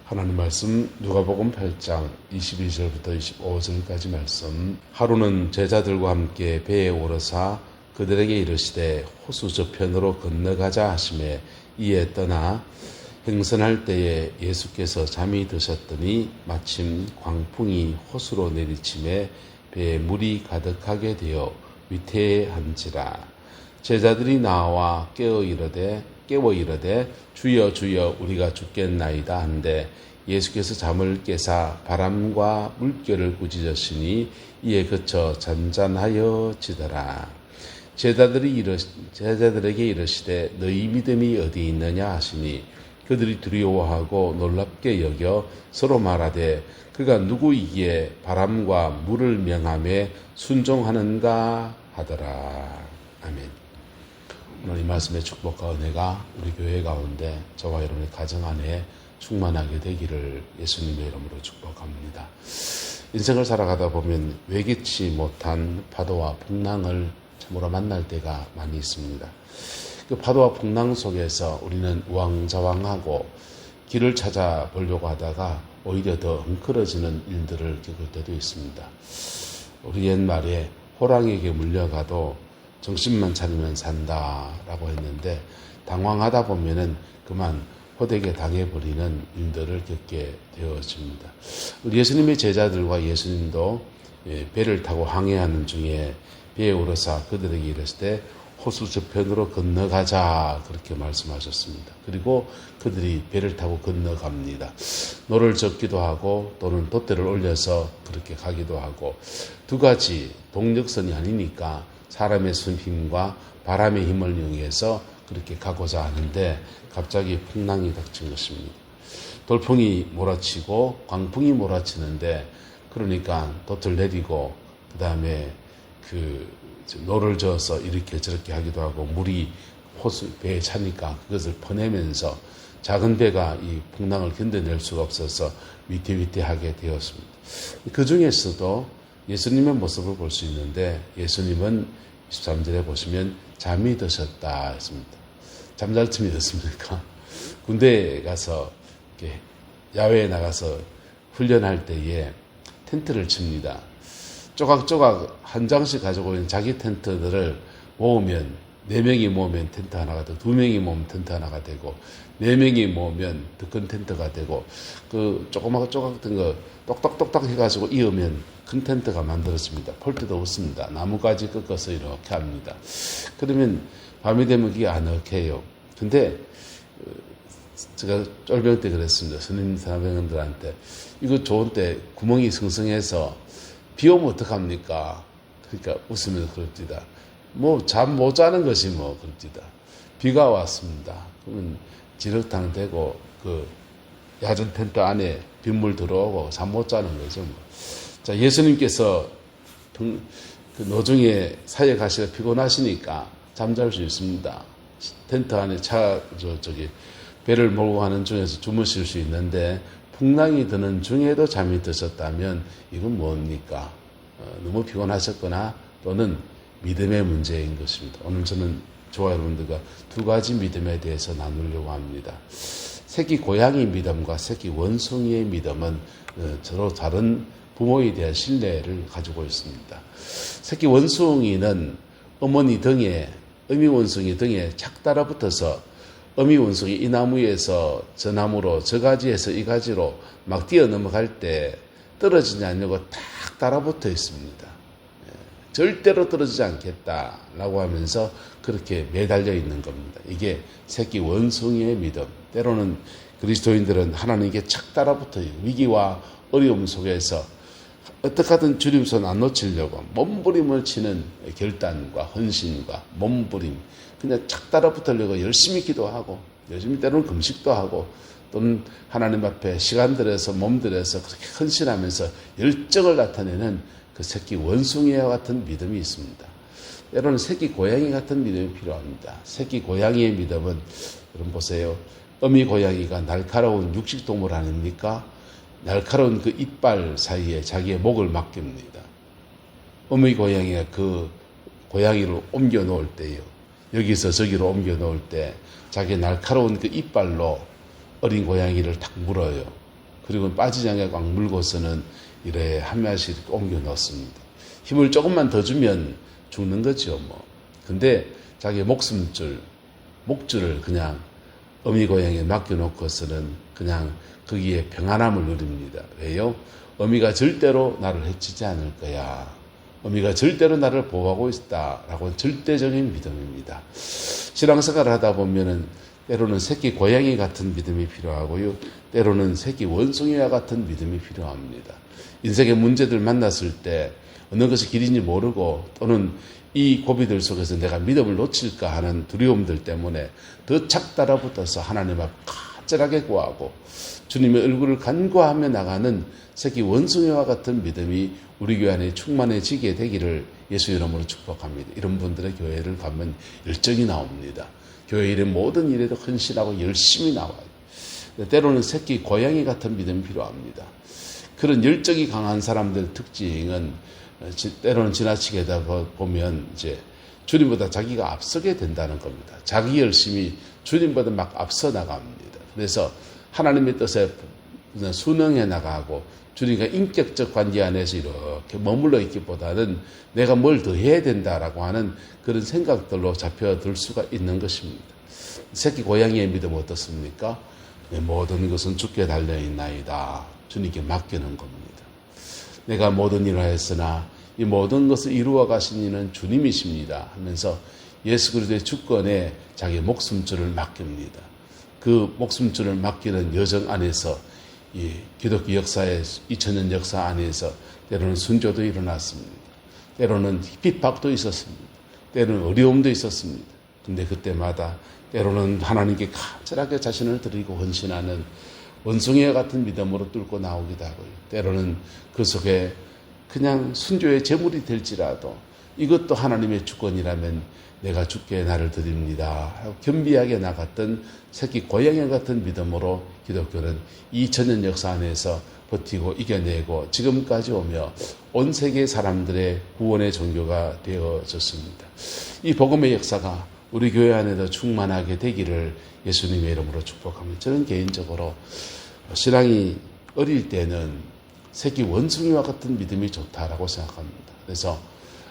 하나님 말씀 누가복음 8장 22절부터 25절까지 말씀. 하루는 제자들과 함께 배에 오르사 그들에게 이르시되 호수 저편으로 건너가자 하시매 이에 떠나 행선할 때에 예수께서 잠이 드셨더니 마침 광풍이 호수로 내리침에 배에 물이 가득하게 되어 위태한지라. 제자들이 나와 깨워 이르되 주여 주여 우리가 죽겠나이다 한데 예수께서 잠을 깨사 바람과 물결을 꾸짖으시니 이에 그쳐 잔잔하여지더라. 제자들에게 이르시되 너희 믿음이 어디 있느냐 하시니 그들이 두려워하고 놀랍게 여겨 서로 말하되 그가 누구이기에 바람과 물을 명하며 순종하는가 하더라. 아멘. 오늘 이 말씀의 축복과 은혜가 우리 교회 가운데 저와 여러분의 가정 안에 충만하게 되기를 예수님의 이름으로 축복합니다. 인생을 살아가다 보면 예기치 못한 파도와 풍랑을 참으로 만날 때가 많이 있습니다. 그 파도와 풍랑 속에서 우리는 우왕좌왕하고 길을 찾아보려고 하다가 오히려 더 엉클어지는 일들을 겪을 때도 있습니다. 우리 옛말에 호랑이에게 물려가도 정신만 차리면 산다라고 했는데 당황하다 보면은 그만 호되게 당해버리는 일들을 겪게 되어집니다. 우리 예수님의 제자들과 예수님도 배를 타고 항해하는 중에 배에 오르사 그들에게 이르시되 호수 저편으로 건너가자 그렇게 말씀하셨습니다. 그리고 그들이 배를 타고 건너갑니다. 노를 젓기도 하고 또는 돛대를 올려서 그렇게 가기도 하고 두 가지 동력선이 아니니까 사람의 손 힘과 바람의 힘을 이용해서 그렇게 가고자 하는데 갑자기 풍랑이 닥친 것입니다. 돌풍이 몰아치고 광풍이 몰아치는데 그러니까 돛을 내리고 그 다음에 노를 저어서 이렇게 저렇게 하기도 하고 물이 호수 배에 차니까 그것을 퍼내면서 작은 배가 이 풍랑을 견뎌낼 수가 없어서 위태위태하게 되었습니다. 그 중에서도 예수님의 모습을 볼 수 있는데 예수님은 23절에 보시면 잠이 드셨다 했습니다. 잠잘 틈이 됐습니까? 군대에 가서 이렇게 야외에 나가서 훈련할 때에 텐트를 칩니다. 조각조각 한 장씩 가지고 있는 자기 텐트들을 모으면 4명이 모으면 텐트 하나가 되고 2명이 모으면 텐트 하나가 되고 4명이 모으면 더 큰 텐트가 되고 그 조그맣게 조각된 거 똑딱똑딱 해가지고 이으면 큰 텐트가 만들어집니다. 볼 때도 없습니다. 나무가지 꺾어서 이렇게 합니다. 그러면 밤이 되면 그게 아늑해요. 근데 제가 쫄병 때 그랬습니다. 선임 사병들한테 이거 좋은 때 구멍이 성성해서 비 오면 어떡합니까? 그러니까 웃으면서 그럽니다. 뭐 잠 못 자는 것이 뭐 그럽니다. 비가 왔습니다. 그러면 지륵탕 되고 그 야전 텐트 안에 빗물 들어오고 잠 못 자는 거죠. 뭐. 자, 예수님께서 그 노중에 사역하시다 피곤하시니까 잠잘 수 있습니다. 텐트 안에 배를 몰고 가는 중에서 주무실 수 있는데 풍랑이 드는 중에도 잠이 드셨다면 이건 뭡니까? 너무 피곤하셨거나 또는 믿음의 문제인 것입니다. 오늘 저는 저와 여러분들과 두 가지 믿음에 대해서 나누려고 합니다. 새끼 고양이 믿음과 새끼 원숭이의 믿음은 서로 다른 부모에 대한 신뢰를 가지고 있습니다. 새끼 원숭이는 어미 원숭이 등에 착 달아붙어서 어미 원숭이 이 나무에서 저 나무로 저 가지에서 이 가지로 막 뛰어 넘어갈 때 떨어지지 않으려고 탁 달아붙어 있습니다. 절대로 떨어지지 않겠다라고 하면서 그렇게 매달려 있는 겁니다. 이게 새끼 원숭이의 믿음. 때로는 그리스도인들은 하나님께 착 달아붙어요. 위기와 어려움 속에서 어떻게 하든 주님손 안 놓치려고 몸부림을 치는 결단과 헌신과 몸부림, 그냥 착 달아붙으려고 열심히 기도하고 요즘 때로는 금식도 하고 또는 하나님 앞에 시간 들여서 몸 들여서 그렇게 헌신하면서 열정을 나타내는 그 새끼 원숭이와 같은 믿음이 있습니다. 때로는 새끼 고양이 같은 믿음이 필요합니다. 새끼 고양이의 믿음은 여러분 보세요. 어미 고양이가 날카로운 육식동물 아닙니까? 날카로운 그 이빨 사이에 자기의 목을 맡깁니다. 어미 고양이가 그 고양이를 옮겨 놓을 때요. 여기서 저기로 옮겨 놓을 때 자기 날카로운 그 이빨로 어린 고양이를 탁 물어요. 그리고 빠지지 않게 꽉 물고서는 이래 한 마씩 옮겨 넣습니다. 힘을 조금만 더 주면 죽는 거죠, 뭐. 근데 자기 목줄을 그냥 어미 고양이에 맡겨놓고서는 그냥 거기에 평안함을 누립니다. 왜요? 어미가 절대로 나를 해치지 않을 거야. 어미가 절대로 나를 보호하고 있다라고 절대적인 믿음입니다. 신앙생활을 하다 보면은 때로는 새끼 고양이 같은 믿음이 필요하고요. 때로는 새끼 원숭이와 같은 믿음이 필요합니다. 인생의 문제들 만났을 때 어느 것이 길인지 모르고 또는 이 고비들 속에서 내가 믿음을 놓칠까 하는 두려움들 때문에 더 착 달라붙어서 하나님 앞 간절하게 구하고 주님의 얼굴을 간구하며 나가는 새끼 원숭이와 같은 믿음이 우리 교회 안에 충만해지게 되기를 예수 이름으로 축복합니다. 이런 분들의 교회를 가면 열정이 나옵니다. 교회 일의 모든 일에도 헌신하고 열심히 나와요. 때로는 새끼 고양이 같은 믿음이 필요합니다. 그런 열정이 강한 사람들 특징은 때로는 지나치게 하다 보면 이제 주님보다 자기가 앞서게 된다는 겁니다. 자기 열심이 주님보다 막 앞서 나갑니다. 그래서 하나님의 뜻에 순응해 나가고 주님과 인격적 관계 안에서 이렇게 머물러 있기보다는 내가 뭘 더 해야 된다라고 하는 그런 생각들로 잡혀들 수가 있는 것입니다. 새끼 고양이의 믿음은 어떻습니까? 모든 것은 주께 달려있나이다. 주님께 맡기는 겁니다. 내가 모든 일을 하였으나 이 모든 것을 이루어 가신 이는 주님이십니다 하면서 예수 그리스도의 주권에 자기 목숨줄을 맡깁니다. 그 목숨줄을 맡기는 여정 안에서 이 기독교 역사의 2000년 역사 안에서 때로는 순조도 일어났습니다. 때로는 핍박도 있었습니다. 때로는 어려움도 있었습니다. 근데 그때마다 때로는 하나님께 간절하게 자신을 드리고 헌신하는 원숭이와 같은 믿음으로 뚫고 나오기도 하고요. 때로는 그 속에 그냥 순조의 제물이 될지라도 이것도 하나님의 주권이라면 내가 주께 나를 드립니다 하고 겸비하게 나갔던 새끼 고양이 같은 믿음으로 기독교는 2000년 역사 안에서 버티고 이겨내고 지금까지 오며 온 세계 사람들의 구원의 종교가 되어졌습니다. 이 복음의 역사가 우리 교회 안에도 충만하게 되기를 예수님의 이름으로 축복합니다. 저는 개인적으로 신앙이 어릴 때는 새끼 원숭이와 같은 믿음이 좋다라고 생각합니다. 그래서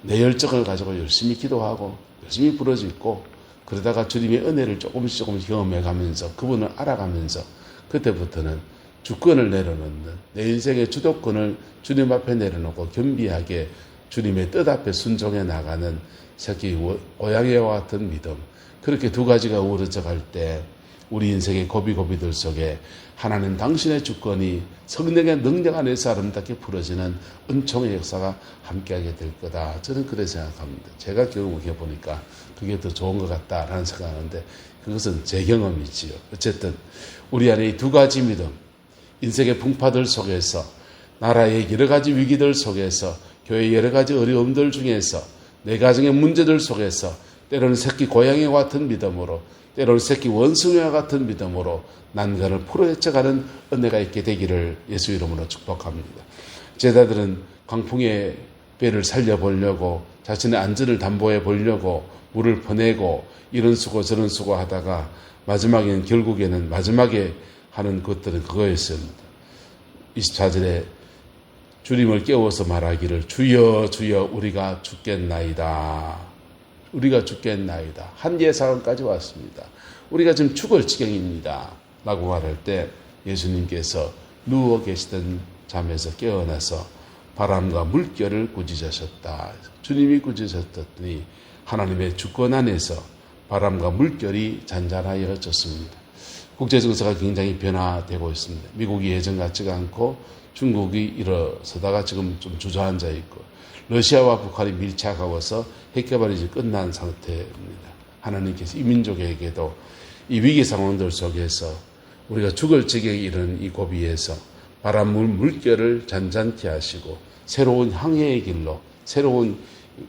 내 열정을 가지고 열심히 기도하고 열심히 부르짖고 그러다가 주님의 은혜를 조금씩 경험해가면서 그분을 알아가면서 그때부터는 주권을 내려놓는 내 인생의 주도권을 주님 앞에 내려놓고 겸비하게 주님의 뜻 앞에 순종해 나가는 새끼 고양이와 같은 믿음, 그렇게 두 가지가 우러져 갈 때 우리 인생의 고비고비들 속에 하나님 당신의 주권이 성령의 능력 안에서 아름답게 풀어지는 은총의 역사가 함께하게 될 거다. 저는 그렇게 생각합니다. 제가 경험해 보니까 그게 더 좋은 것 같다라는 생각하는데 그것은 제 경험이지요. 어쨌든 우리 안에 이 두 가지 믿음, 인생의 풍파들 속에서 나라의 여러 가지 위기들 속에서 교회의 여러 가지 어려움들 중에서 내 가정의 문제들 속에서 때로는 새끼 고양이와 같은 믿음으로 때로는 새끼 원숭이와 같은 믿음으로 난간을 풀어헤쳐가는 은혜가 있게 되기를 예수 이름으로 축복합니다. 제자들은 광풍의 배를 살려보려고 자신의 안전을 담보해 보려고 물을 퍼내고 이런 수고 저런 수고 하다가 결국에는 마지막에 하는 것들은 그거였습니다. 24절에 주님을 깨워서 말하기를 주여 주여 우리가 죽겠나이다. 우리가 죽겠나이다. 한계 상황까지 왔습니다. 우리가 지금 죽을 지경입니다. 라고 말할 때 예수님께서 누워 계시던 잠에서 깨어나서 바람과 물결을 꾸짖으셨다. 주님이 꾸짖으셨더니 하나님의 주권 안에서 바람과 물결이 잔잔하여졌습니다. 국제정세가 굉장히 변화되고 있습니다. 미국이 예전 같지가 않고 중국이 일어서다가 지금 좀 주저앉아 있고 러시아와 북한이 밀착하고서 핵개발이 이제 끝난 상태입니다. 하나님께서 이 민족에게도 이 위기 상황들 속에서 우리가 죽을 지경에 이르는 이 고비에서 바람, 물결을 잔잔케 하시고 새로운 항해의 길로, 새로운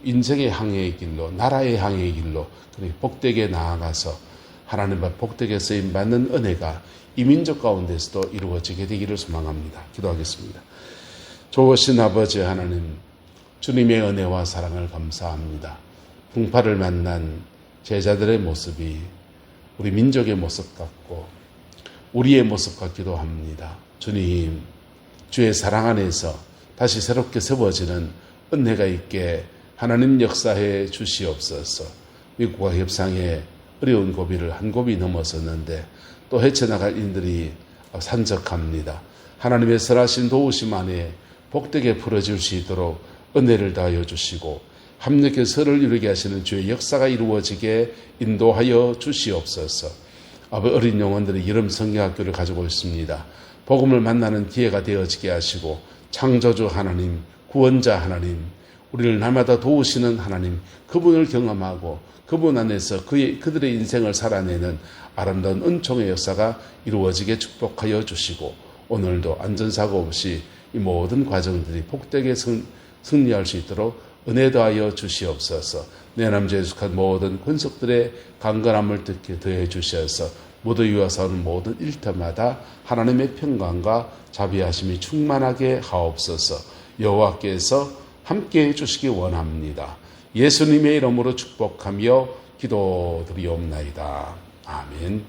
인생의 항해의 길로, 나라의 항해의 길로 그렇게 복되게 나아가서 하나님 앞 복되게 쓰임받는 은혜가 이 민족 가운데서도 이루어지게 되기를 소망합니다. 기도하겠습니다. 좋으신 아버지 하나님, 주님의 은혜와 사랑을 감사합니다. 풍파를 만난 제자들의 모습이 우리 민족의 모습 같고 우리의 모습 같기도 합니다. 주님, 주의 사랑 안에서 다시 새롭게 세워지는 은혜가 있게 하나님 역사해 주시옵소서. 미국과 협상에 어려운 고비를 한 고비 넘어섰는데 또 헤쳐나갈 인들이 산적합니다. 하나님의 선하신 도우심 안에 복되게 풀어질 수 있도록 은혜를 다하여 주시고 합력의 설을 이루게 하시는 주의 역사가 이루어지게 인도하여 주시옵소서. 어린 영혼들이 여름 성경학교를 가지고 있습니다. 복음을 만나는 기회가 되어지게 하시고 창조주 하나님, 구원자 하나님, 우리를 날마다 도우시는 하나님, 그분을 경험하고 그분 안에서 그들의 인생을 살아내는 아름다운 은총의 역사가 이루어지게 축복하여 주시고 오늘도 안전사고 없이 이 모든 과정들이 복되게 승리할 수 있도록 은혜 더하여 주시옵소서. 내 남자에 속한 모든 권속들의 강건함을 듣게 더해 주셔서 무더위와 싸우는 모든 일터마다 하나님의 평강과 자비하심이 충만하게 하옵소서. 여호와께서 함께해 주시기 원합니다. 예수님의 이름으로 축복하며 기도드리옵나이다. 아멘.